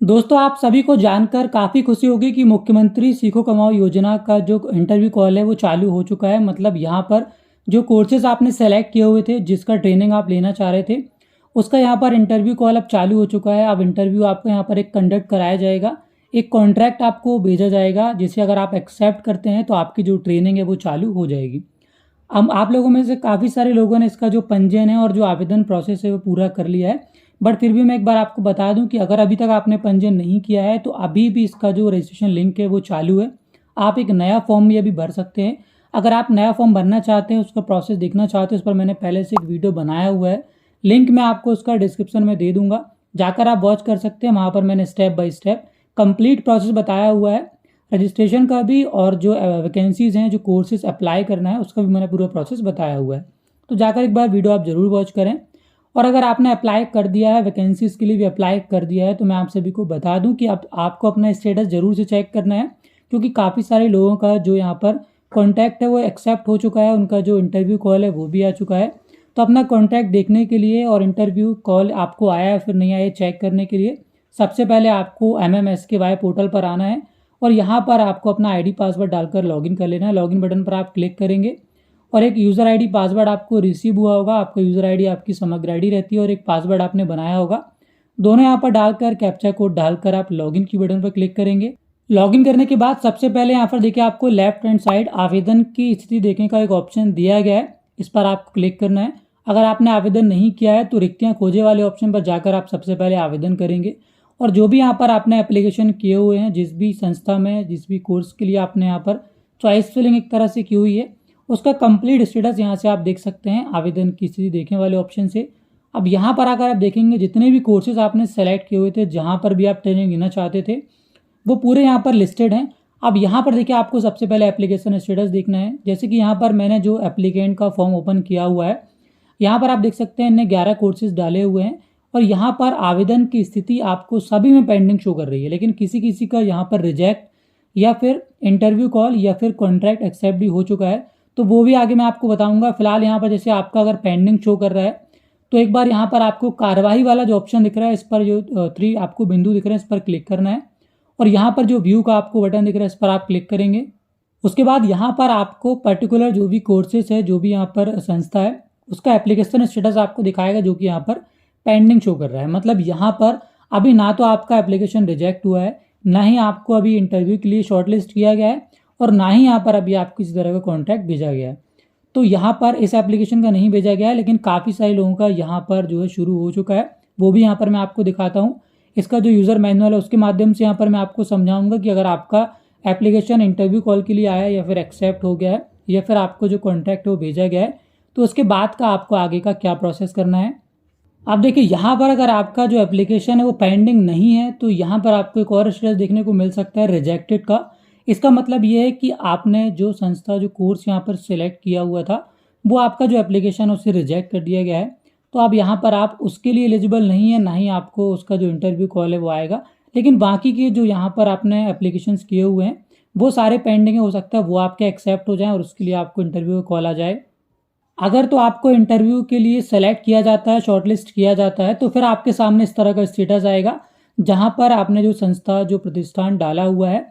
दोस्तों, आप सभी को जानकर काफ़ी खुशी होगी कि मुख्यमंत्री सीखो कमाओ योजना का जो इंटरव्यू कॉल है वो चालू हो चुका है। मतलब यहाँ पर जो कोर्सेज आपने सेलेक्ट किए हुए थे, जिसका ट्रेनिंग आप लेना चाह रहे थे, उसका यहाँ पर इंटरव्यू कॉल अब चालू हो चुका है। अब इंटरव्यू आपको यहाँ पर एक कंडक्ट कराया जाएगा, एक कॉन्ट्रैक्ट आपको भेजा जाएगा, जिसे अगर आप एक्सेप्ट करते हैं तो आपकी जो ट्रेनिंग है वो चालू हो जाएगी। अब आप लोगों में से काफ़ी सारे लोगों ने इसका जो पंजीयन है और जो आवेदन प्रोसेस है वो पूरा कर लिया है। बट फिर भी मैं एक बार आपको बता दूं कि अगर अभी तक आपने पंजीयन नहीं किया है तो अभी भी इसका जो रजिस्ट्रेशन लिंक है वो चालू है। आप एक नया फॉर्म भी अभी भर सकते हैं। अगर आप नया फॉर्म भरना चाहते हैं, उसका प्रोसेस देखना चाहते हैं, उस पर मैंने पहले से एक वीडियो बनाया हुआ है। लिंक मैं आपको उसका डिस्क्रिप्शन में दे दूंगा, जाकर आप वॉच कर सकते हैं। वहाँ पर मैंने step by step complete process बताया हुआ है, रजिस्ट्रेशन का भी, और जो वैकेंसीज हैं, जो कोर्सेज अप्लाई करना है, उसका भी मैंने पूरा प्रोसेस बताया हुआ है। तो जाकर एक बार वीडियो आप ज़रूर वॉच करें। और अगर आपने अप्लाई कर दिया है, वैकेंसीज के लिए भी अप्लाई कर दिया है, तो मैं आप सभी को बता दूं कि आपको अपना स्टेटस ज़रूर से चेक करना है, क्योंकि काफ़ी सारे लोगों का जो यहाँ पर कॉन्टैक्ट है वो एक्सेप्ट हो चुका है, उनका जो इंटरव्यू कॉल है वो भी आ चुका है। तो अपना कॉन्टैक्ट देखने के लिए और इंटरव्यू कॉल आपको आया है फिर नहीं आया चेक करने के लिए सबसे पहले आपको MMSKY पोर्टल पर आना है और यहाँ पर आपको अपना ID पासवर्ड डालकर लॉगिन कर लेना है। लॉगिन बटन पर आप क्लिक करेंगे और एक यूज़र ID पासवर्ड आपको रिसीव हुआ होगा। आपका यूज़र ID आपकी समग्र ID रहती है और एक पासवर्ड आपने बनाया होगा। दोनों यहाँ पर डालकर कैप्चा कोड डालकर आप लॉगिन की बटन पर क्लिक करेंगे। लॉगिन करने के बाद सबसे पहले यहाँ पर देखिए आपको लेफ्ट हैंड साइड आवेदन की स्थिति देखने का एक ऑप्शन दिया गया है, इस पर आपको क्लिक करना है। अगर आपने आवेदन नहीं किया है तो रिक्तियाँ खोजे वाले ऑप्शन पर जाकर आप सबसे पहले आवेदन करेंगे और जो भी यहाँ पर आपने एप्लीकेशन किए हुए हैं, जिस भी संस्था में, जिस भी कोर्स के लिए आपने यहाँ पर चॉइस फिलिंग एक तरह से की हुई है, उसका कंप्लीट स्टेटस यहाँ से आप देख सकते हैं आवेदन की स्थिति देखने वाले ऑप्शन से। अब यहाँ पर आकर आप देखेंगे जितने भी कोर्सेज आपने सेलेक्ट किए हुए थे, जहाँ पर भी आप ट्रेनिंग लेना चाहते थे, वो पूरे यहाँ पर लिस्टेड हैं। अब यहाँ पर देखिए आपको सबसे पहले एप्लीकेशन स्टेटस देखना है। जैसे कि यहाँ पर मैंने जो एप्लीकेंट का फॉर्म ओपन किया हुआ है, यहाँ पर आप देख सकते हैं इनने 11 कोर्सेज डाले हुए हैं और यहाँ पर आवेदन की स्थिति आपको सभी में पेंडिंग शो कर रही है, लेकिन किसी किसी का यहाँ पर रिजेक्ट या फिर इंटरव्यू कॉल या फिर कॉन्ट्रैक्ट एक्सेप्ट भी हो चुका है, तो वो भी आगे मैं आपको बताऊंगा। फिलहाल यहाँ पर जैसे आपका अगर पेंडिंग शो कर रहा है तो एक बार यहाँ पर आपको कार्यवाही वाला जो ऑप्शन दिख रहा है, इस पर जो 3 आपको बिंदु दिख रहे हैं, इस पर क्लिक करना है और यहाँ पर जो व्यू का आपको बटन दिख रहा है, इस पर आप क्लिक करेंगे। उसके बाद यहाँ पर आपको पर्टिकुलर जो भी कोर्सेज है, जो भी यहाँ पर संस्था है, उसका एप्लीकेशन स्टेटस आपको दिखाएगा, जो कि यहाँ पर पेंडिंग शो कर रहा है। मतलब यहाँ पर अभी ना तो आपका एप्लीकेशन रिजेक्ट हुआ है, ना ही आपको अभी इंटरव्यू के लिए शॉर्टलिस्ट किया गया है और ना ही यहाँ पर अभी आपको किसी तरह का कॉन्ट्रैक्ट भेजा गया है। तो यहाँ पर इस एप्लीकेशन का नहीं भेजा गया है, लेकिन काफ़ी सारे लोगों का यहाँ पर जो है शुरू हो चुका है। वो भी यहाँ पर मैं आपको दिखाता हूँ। इसका जो यूज़र मैनुअल है उसके माध्यम से यहाँ पर मैं आपको समझाऊंगा कि अगर आपका एप्लीकेशन इंटरव्यू कॉल के लिए आया है या फिर एक्सेप्ट हो गया है या फिर आपको जो कॉन्ट्रैक्ट है वो भेजा गया है, तो उसके बाद का आपको आगे का क्या प्रोसेस करना है। आप देखिए यहाँ पर अगर आपका जो एप्लीकेशन है वो पेंडिंग नहीं है तो यहाँ पर आपको एक और स्टेटस देखने को मिल सकता है, रिजेक्टेड का। इसका मतलब ये है कि आपने जो संस्था, जो कोर्स यहाँ पर सिलेक्ट किया हुआ था, वो आपका जो एप्लीकेशन है उसे रिजेक्ट कर दिया गया है। तो अब यहाँ पर आप उसके लिए एलिजिबल नहीं है, ना ही आपको उसका जो इंटरव्यू कॉल है वो आएगा। लेकिन बाकी के जो यहाँ पर आपने एप्लीकेशन किए हुए हैं वो सारे पेंडिंग है, हो सकता है वो आपके एक्सेप्ट हो जाए और उसके लिए आपको इंटरव्यू कॉल आ जाए। अगर तो आपको इंटरव्यू के लिए सेलेक्ट किया जाता है, शॉर्टलिस्ट किया जाता है, तो फिर आपके सामने इस तरह का स्टेटस आएगा, जहां पर आपने जो संस्था, जो प्रतिष्ठान डाला हुआ है,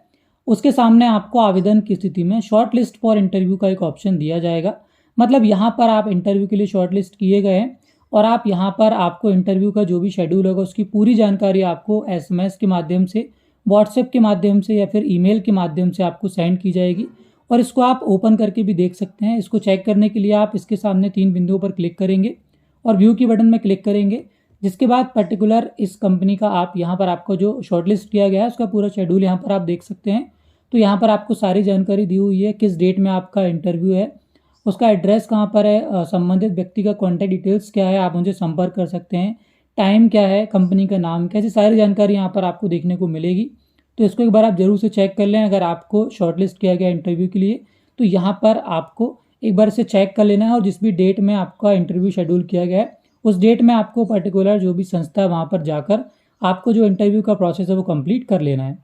उसके सामने आपको आवेदन की स्थिति में शॉर्टलिस्ट फॉर इंटरव्यू का एक ऑप्शन दिया जाएगा। मतलब यहाँ पर आप इंटरव्यू के लिए शॉर्टलिस्ट किए गए हैं और आप यहाँ पर आपको इंटरव्यू का जो भी शेड्यूल होगा उसकी पूरी जानकारी आपको SMS के माध्यम से, व्हाट्सएप के माध्यम से या फिर ईमेल के माध्यम से आपको सेंड की जाएगी और इसको आप ओपन करके भी देख सकते हैं। इसको चेक करने के लिए आप इसके सामने 3 बिंदुओं पर क्लिक करेंगे और व्यू की बटन में क्लिक करेंगे, जिसके बाद पर्टिकुलर इस कंपनी का आप यहाँ पर आपको जो शॉर्टलिस्ट किया गया है उसका पूरा शेड्यूल यहाँ पर आप देख सकते हैं। तो यहाँ पर आपको सारी जानकारी दी हुई है, किस डेट में आपका इंटरव्यू है, उसका एड्रेस कहाँ पर है, संबंधित व्यक्ति का कॉन्टैक्ट डिटेल्स क्या है, आप उनसे संपर्क कर सकते हैं, टाइम क्या है, कंपनी का नाम क्या है, ऐसी सारी जानकारी यहाँ पर आपको देखने को मिलेगी। तो इसको एक बार आप जरूर से चेक कर लें। अगर आपको शॉर्टलिस्ट किया गया इंटरव्यू के लिए तो यहाँ पर आपको एक बार से चेक कर लेना है और जिस भी डेट में आपका इंटरव्यू शेड्यूल किया गया है उस डेट में आपको पर्टिकुलर जो भी संस्था है वहाँ पर जाकर आपको जो इंटरव्यू का प्रोसेस है वो कंप्लीट कर लेना है।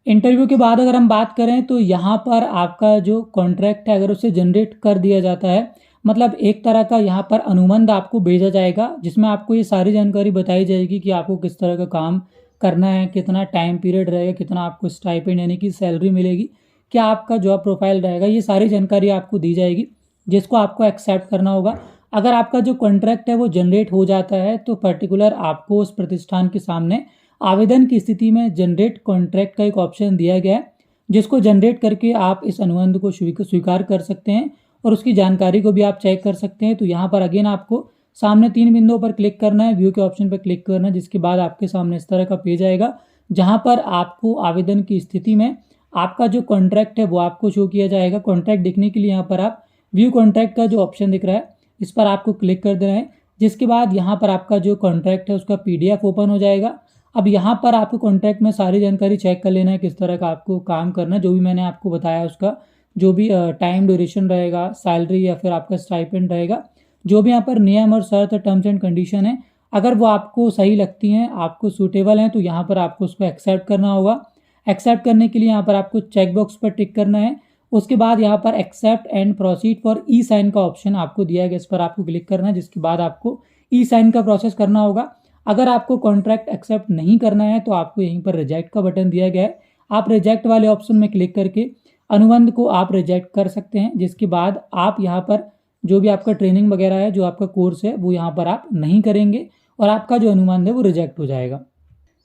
इंटरव्यू के बाद अगर हम बात करें तो यहाँ पर आपका जो कॉन्ट्रैक्ट है अगर उसे जनरेट कर दिया जाता है, मतलब एक तरह का यहाँ पर अनुबंध आपको भेजा जाएगा जिसमें आपको ये सारी जानकारी बताई जाएगी कि आपको किस तरह का काम करना है, कितना टाइम पीरियड रहेगा, कितना आपको स्टाइपेंड यानी कि सैलरी मिलेगी, क्या आपका जॉब प्रोफाइल रहेगा, ये सारी जानकारी आपको दी जाएगी, जिसको आपको एक्सेप्ट करना होगा। अगर आपका जो कॉन्ट्रैक्ट है वो जनरेट हो जाता है तो पर्टिकुलर आपको उस प्रतिष्ठान के सामने आवेदन की स्थिति में जनरेट कॉन्ट्रैक्ट का एक ऑप्शन दिया गया है, जिसको जनरेट करके आप इस अनुबंध को स्वीकार कर सकते हैं और उसकी जानकारी को भी आप चेक कर सकते हैं। तो यहाँ पर अगेन आपको सामने 3 बिंदुओं पर क्लिक करना है, व्यू के ऑप्शन पर क्लिक करना है, जिसके बाद आपके सामने इस तरह का पेज आएगा, जहाँ पर आपको आवेदन की स्थिति में आपका जो कॉन्ट्रैक्ट है वो आपको शो किया जाएगा। कॉन्ट्रैक्ट देखने के लिए यहाँ पर आप व्यू कॉन्ट्रैक्ट का जो ऑप्शन दिख रहा है इस पर आपको क्लिक कर देना है, जिसके बाद यहाँ पर आपका जो कॉन्ट्रैक्ट है उसका PDF ओपन हो जाएगा। अब यहाँ पर आपको कॉन्ट्रैक्ट में सारी जानकारी चेक कर लेना है, किस तरह का आपको काम करना है, जो भी मैंने आपको बताया उसका जो भी टाइम ड्यूरेशन रहेगा, सैलरी या फिर आपका स्टाइपेंड रहेगा, जो भी यहाँ पर नियम और शर्त टर्म्स एंड कंडीशन है, अगर वो आपको सही लगती हैं, आपको सूटेबल हैं, तो यहाँ पर आपको उसको एक्सेप्ट करना होगा। एक्सेप्ट करने के लिए यहाँ पर आपको चेक बॉक्स पर टिक करना है। उसके बाद यहाँ पर accept and proceed for e sign का ऑप्शन आपको दिया गया, इस पर आपको क्लिक करना है, जिसके बाद आपको ई साइन का प्रोसेस करना होगा। अगर आपको कॉन्ट्रैक्ट एक्सेप्ट नहीं करना है तो आपको यहीं पर रिजेक्ट का बटन दिया गया है, आप रिजेक्ट वाले ऑप्शन में क्लिक करके अनुबंध को आप रिजेक्ट कर सकते हैं, जिसके बाद आप यहाँ पर जो भी आपका ट्रेनिंग वगैरह है, जो आपका कोर्स है, वो यहाँ पर आप नहीं करेंगे और आपका जो अनुबंध है वो रिजेक्ट हो जाएगा।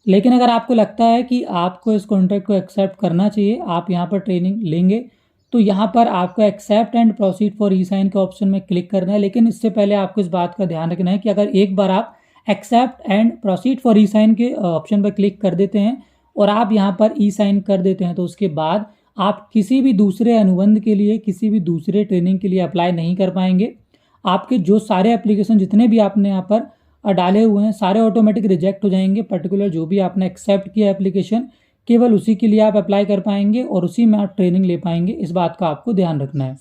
लेकिन अगर आपको लगता है कि आपको इस कॉन्ट्रैक्ट को एक्सेप्ट करना चाहिए, आप यहाँ पर ट्रेनिंग लेंगे, तो यहाँ पर आपको accept and proceed for e sign के ऑप्शन में क्लिक करना है। लेकिन इससे पहले आपको इस बात का ध्यान रखना है कि अगर एक बार आप accept and proceed for e sign के ऑप्शन पर क्लिक कर देते हैं और आप यहाँ पर ई साइन कर देते हैं, तो उसके बाद आप किसी भी दूसरे अनुबंध के लिए, किसी भी दूसरे ट्रेनिंग के लिए अप्लाई नहीं कर पाएंगे। आपके जो सारे एप्लीकेशन जितने भी आपने यहाँ पर डाले हुए हैं सारे ऑटोमेटिक रिजेक्ट हो जाएंगे। पर्टिकुलर जो भी आपने एक्सेप्ट किया एप्लीकेशन, केवल उसी के लिए आप अप्लाई कर पाएंगे और उसी में आप ट्रेनिंग ले पाएंगे। इस बात का आपको ध्यान रखना है।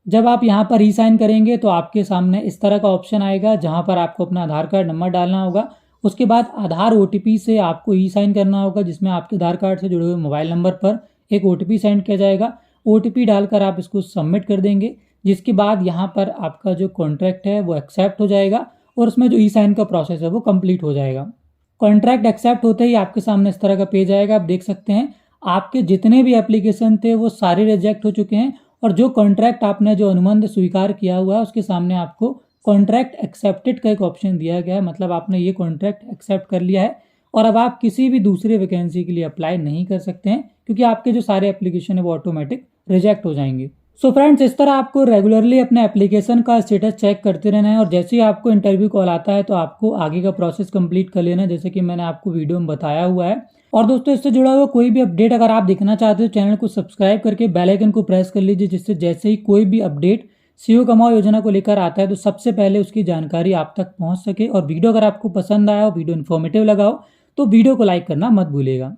जब आप यहाँ पर ई साइन करेंगे तो आपके सामने इस तरह का ऑप्शन आएगा, जहाँ पर आपको अपना आधार कार्ड नंबर डालना होगा। उसके बाद आधार OTP से आपको ई साइन करना होगा, जिसमें आपके आधार कार्ड से जुड़े हुए मोबाइल नंबर पर एक OTP सेंड किया जाएगा। OTP डालकर आप इसको सबमिट कर देंगे, जिसके बाद यहाँ पर आपका जो कॉन्ट्रैक्ट है वो एक्सेप्ट हो जाएगा और उसमें जो ई साइन का प्रोसेस है वो कंप्लीट हो जाएगा। कॉन्ट्रैक्ट एक्सेप्ट होते ही आपके सामने इस तरह का पेज आएगा। आप देख सकते हैं आपके जितने भी एप्लीकेशन थे वो सारे रिजेक्ट हो चुके हैं और जो कॉन्ट्रैक्ट आपने जो अनुबंध स्वीकार किया हुआ है उसके सामने आपको कॉन्ट्रैक्ट एक्सेप्टेड का एक ऑप्शन दिया गया है। मतलब आपने ये कॉन्ट्रैक्ट एक्सेप्ट कर लिया है और अब आप किसी भी दूसरे वैकेंसी के लिए अप्लाई नहीं कर सकते हैं, क्योंकि आपके जो सारे एप्लीकेशन है वो ऑटोमेटिक रिजेक्ट हो जाएंगे। सो फ्रेंड्स, इस तरह आपको रेगुलरली अपने एप्लीकेशन का स्टेटस चेक करते रहना है और जैसे ही आपको इंटरव्यू कॉल आता है तो आपको आगे का प्रोसेस कंप्लीट कर लेना है, जैसे कि मैंने आपको वीडियो में बताया हुआ है। और दोस्तों, इससे जुड़ा हुआ कोई भी अपडेट अगर आप देखना चाहते हो, चैनल को सब्सक्राइब करके बेल आइकन को प्रेस कर लीजिए, जिससे जैसे ही कोई भी अपडेट सीओ कमाओ योजना को लेकर आता है तो सबसे पहले उसकी जानकारी आप तक पहुंच सके। और वीडियो अगर आपको पसंद आया हो, वीडियो इन्फॉर्मेटिव लगा हो, तो वीडियो को लाइक करना मत भूलिएगा।